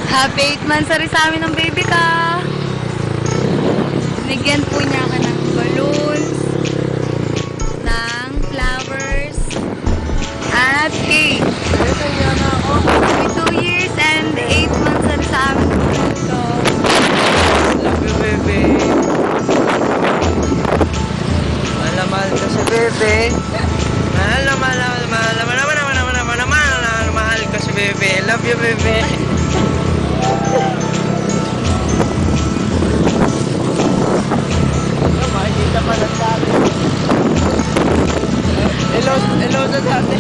Happy 8 months na rin sa amin ng baby ka. Binigyan po niya ka ng balloons, ng flowers, at cake. Happy 2 years and 8 months na rin sa amin ng baby ka. Love you, bebe. Mahal na mahal ka sa bebe. Mahal na mahal na mahal na mahal na mahal na mahal na mahal na mahal ka sa bebe. Love you, bebe. Makikita pa lang sa atin. Hello sa dati.